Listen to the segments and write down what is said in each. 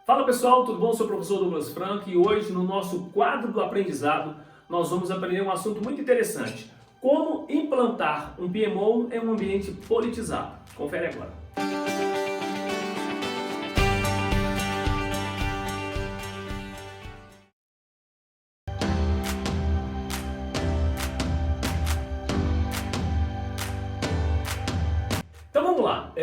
Fala pessoal, tudo bom? Sou o professor Douglas Franco e hoje no nosso quadro do aprendizado nós vamos aprender um assunto muito interessante. Como implantar um PMO em um ambiente politizado. Confere agora. Então vamos lá.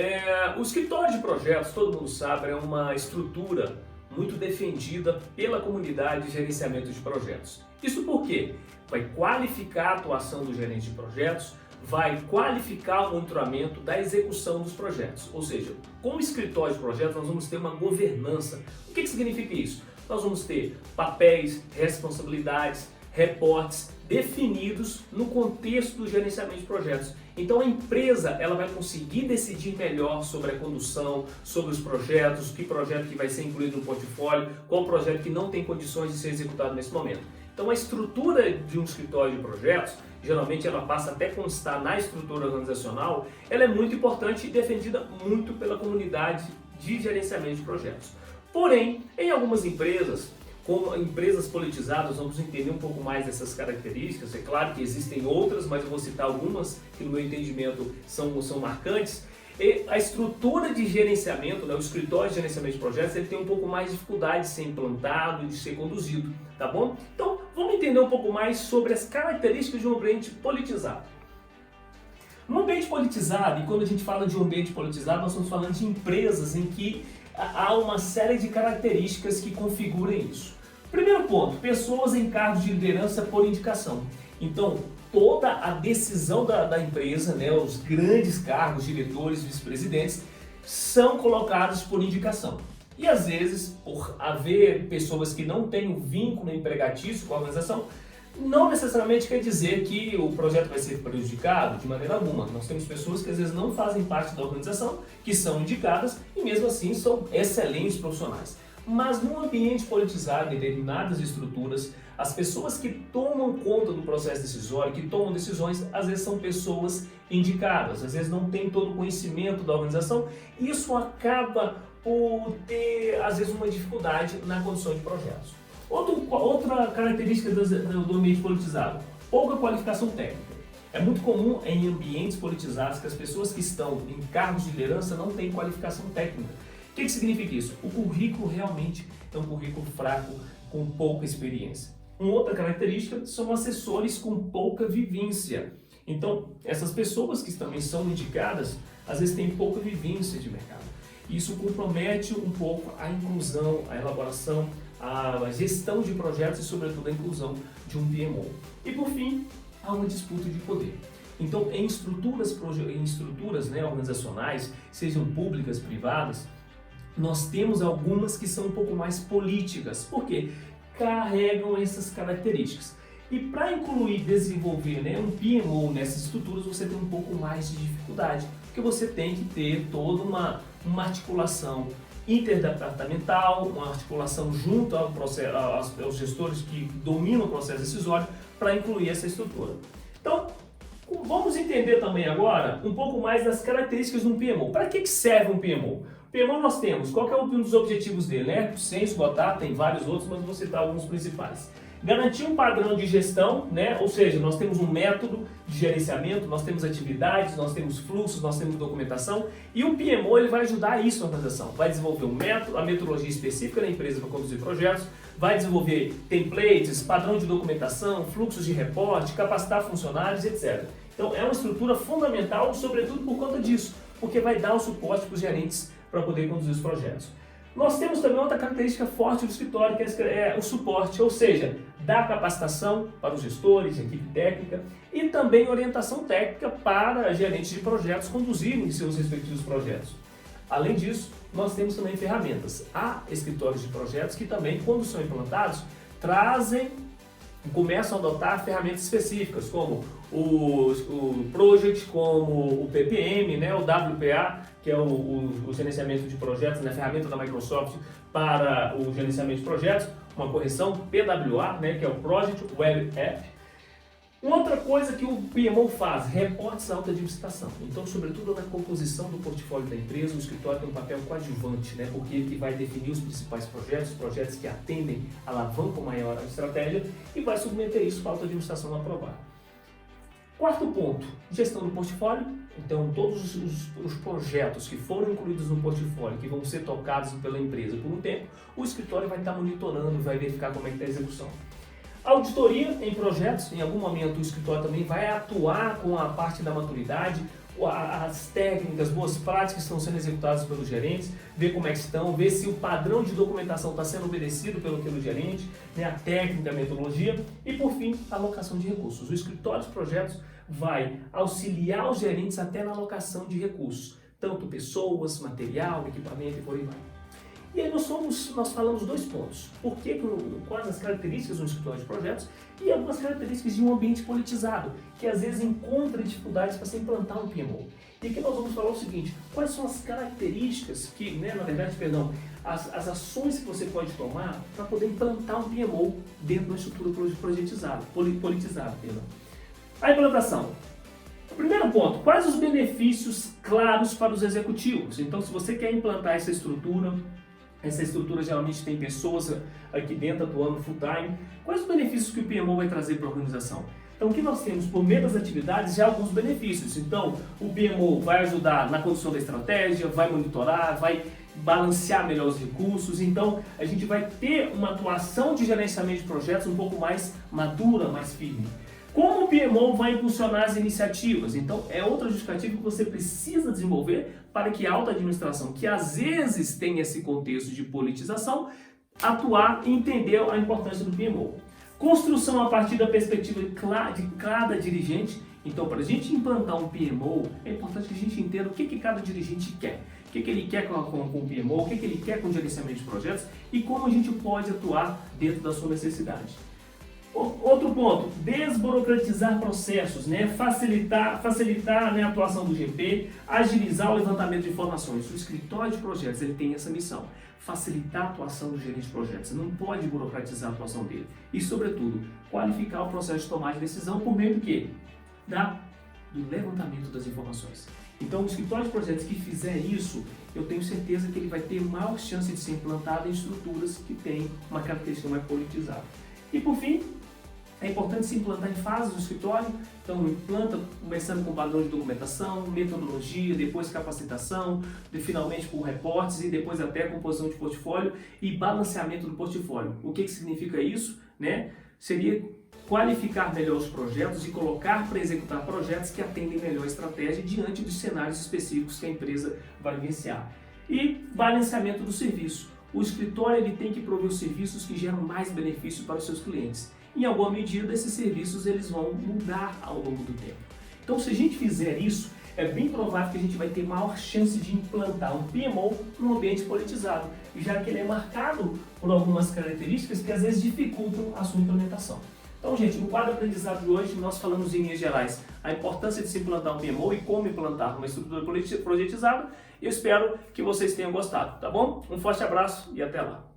O escritório de projetos, todo mundo sabe, é uma estrutura muito defendida pela comunidade de gerenciamento de projetos. Isso por quê? Vai qualificar a atuação do gerente de projetos, vai qualificar o monitoramento da execução dos projetos. Ou seja, como escritório de projetos, nós vamos ter uma governança. O que significa isso? Nós vamos ter papéis, responsabilidades, reportes definidos no contexto do gerenciamento de projetos. Então a empresa ela vai conseguir decidir melhor sobre a condução, sobre os projetos, que projeto que vai ser incluído no portfólio, qual projeto que não tem condições de ser executado nesse momento. Então a estrutura de um escritório de projetos, geralmente ela passa até constar na estrutura organizacional, ela é muito importante e defendida muito pela comunidade de gerenciamento de projetos. Porém, em algumas empresas, como empresas politizadas, vamos entender um pouco mais dessas características. É claro que existem outras, mas eu vou citar algumas que no meu entendimento são marcantes. E a estrutura de gerenciamento, o escritório de gerenciamento de projetos, ele tem um pouco mais de dificuldade de ser implantado e de ser conduzido, tá bom? Então, vamos entender um pouco mais sobre as características de um ambiente politizado. Um ambiente politizado, e quando a gente fala de um ambiente politizado, nós estamos falando de empresas em que há uma série de características que configuram isso. Primeiro ponto, pessoas em cargos de liderança por indicação. Então, toda a decisão da empresa, os grandes cargos, diretores, vice-presidentes, são colocados por indicação. E às vezes, por haver pessoas que não têm um vínculo empregatício com a organização, não necessariamente quer dizer que o projeto vai ser prejudicado de maneira alguma. Nós temos pessoas que às vezes não fazem parte da organização, que são indicadas e mesmo assim são excelentes profissionais. Mas num ambiente politizado, em determinadas estruturas, as pessoas que tomam conta do processo decisório, que tomam decisões, às vezes são pessoas indicadas, às vezes não têm todo o conhecimento da organização e isso acaba por ter, às vezes, uma dificuldade na condução de projetos. Outra característica do ambiente politizado, pouca qualificação técnica. É muito comum em ambientes politizados que as pessoas que estão em cargos de liderança não têm qualificação técnica. O que significa isso? O currículo realmente é um currículo fraco, com pouca experiência. Uma outra característica são assessores com pouca vivência. Então, essas pessoas que também são indicadas, às vezes têm pouca vivência de mercado. Isso compromete um pouco a inclusão, a elaboração, a gestão de projetos e, sobretudo, a inclusão de um PMO. E, por fim, há uma disputa de poder. Então, em estruturas organizacionais, sejam públicas, privadas, nós temos algumas que são um pouco mais políticas, porque carregam essas características. E para incluir, desenvolver um PMO nessas estruturas, você tem um pouco mais de dificuldade, porque você tem que ter toda uma articulação interdepartamental, uma articulação junto aos gestores que dominam o processo decisório para incluir essa estrutura. Então, vamos entender também agora um pouco mais das características de um PMO. Para que serve um PMO? O PMO nós temos, qual que é um dos objetivos dele? Sem esgotar, tem vários outros, mas vou citar alguns principais. Garantir um padrão de gestão, ou seja, nós temos um método de gerenciamento, nós temos atividades, nós temos fluxos, nós temos documentação e o PMO ele vai ajudar isso na organização. Vai desenvolver um método, a metodologia específica da empresa para conduzir projetos, vai desenvolver templates, padrão de documentação, fluxos de reporte, capacitar funcionários, etc. Então é uma estrutura fundamental, sobretudo por conta disso, porque vai dar o suporte para os gerentes para poder conduzir os projetos. Nós temos também outra característica forte do escritório, que é o suporte, ou seja, dar capacitação para os gestores, equipe técnica e também orientação técnica para gerentes de projetos conduzirem seus respectivos projetos. Além disso, nós temos também ferramentas. Há escritórios de projetos que também, quando são implantados, começam a adotar ferramentas específicas, como o Project, como o PPM, o WPA, que é o gerenciamento de projetos, ferramenta da Microsoft para o gerenciamento de projetos, uma correção PWA, que é o Project Web App. Uma outra coisa que o PMO faz, reportes à alta administração. Então, sobretudo na composição do portfólio da empresa, o escritório tem um papel coadjuvante, né? Porque ele vai definir os principais projetos que atendem, alavancam maior a estratégia e vai submeter isso para a alta administração aprovar. Quarto ponto, gestão do portfólio. Então, todos os projetos que foram incluídos no portfólio, que vão ser tocados pela empresa por um tempo, o escritório vai estar monitorando, vai verificar como é que está a execução. Auditoria em projetos, em algum momento o escritório também vai atuar com a parte da maturidade, as técnicas, boas práticas que estão sendo executadas pelos gerentes, ver como é que estão, ver se o padrão de documentação está sendo obedecido pelo gerente, né, a técnica, a metodologia e, por fim, a alocação de recursos. O escritório de projetos vai auxiliar os gerentes até na alocação de recursos, tanto pessoas, material, equipamento e por aí vai. E aí nós falamos dois pontos. Quais as características do escritório de projetos e algumas características de um ambiente politizado, que às vezes encontra dificuldades para se implantar um PMO. E aqui nós vamos falar o seguinte, quais são as características as ações que você pode tomar para poder implantar um PMO dentro da estrutura politizada. A implantação. O primeiro ponto, quais os benefícios claros para os executivos? Então, se você quer implantar essa estrutura geralmente tem pessoas aqui dentro atuando full time. Quais os benefícios que o PMO vai trazer para a organização? Então, o que nós temos por meio das atividades já alguns benefícios. Então, o PMO vai ajudar na condução da estratégia, vai monitorar, vai balancear melhor os recursos. Então, a gente vai ter uma atuação de gerenciamento de projetos um pouco mais madura, mais firme. Como o PMO vai impulsionar as iniciativas? Então, é outra justificativa que você precisa desenvolver para que a alta administração, que às vezes tem esse contexto de politização, atuar e entender a importância do PMO. Construção a partir da perspectiva de cada dirigente. Então, para a gente implantar um PMO, é importante que a gente entenda o que cada dirigente quer. O que ele quer com o PMO, o que ele quer com o gerenciamento de projetos e como a gente pode atuar dentro da sua necessidade. Outro ponto, desburocratizar processos, né? facilitar né, a atuação do GP, agilizar o levantamento de informações. O escritório de projetos ele tem essa missão, facilitar a atuação do gerente de projetos. Você não pode burocratizar a atuação dele. E, sobretudo, qualificar o processo de tomada de decisão por meio do quê? Do levantamento das informações. Então, o escritório de projetos que fizer isso, eu tenho certeza que ele vai ter maior chance de ser implantado em estruturas que têm uma característica mais politizada. E, por fim, é importante se implantar em fases do escritório. Então, implanta começando com padrão de documentação, metodologia, depois capacitação, finalmente com reportes e depois até composição de portfólio e balanceamento do portfólio. O que significa isso? Né? Seria qualificar melhor os projetos e colocar para executar projetos que atendem melhor a estratégia diante dos cenários específicos que a empresa vai vivenciar. E balanceamento do serviço. O escritório ele tem que prover os serviços que geram mais benefício para os seus clientes. Em alguma medida, esses serviços eles vão mudar ao longo do tempo. Então, se a gente fizer isso, é bem provável que a gente vai ter maior chance de implantar um PMO num ambiente politizado, já que ele é marcado por algumas características que às vezes dificultam a sua implementação. Então, gente, no quadro aprendizado de hoje, nós falamos em linhas gerais a importância de se implantar um PMO e como implantar uma estrutura projetizada. Eu espero que vocês tenham gostado, tá bom? Um forte abraço e até lá!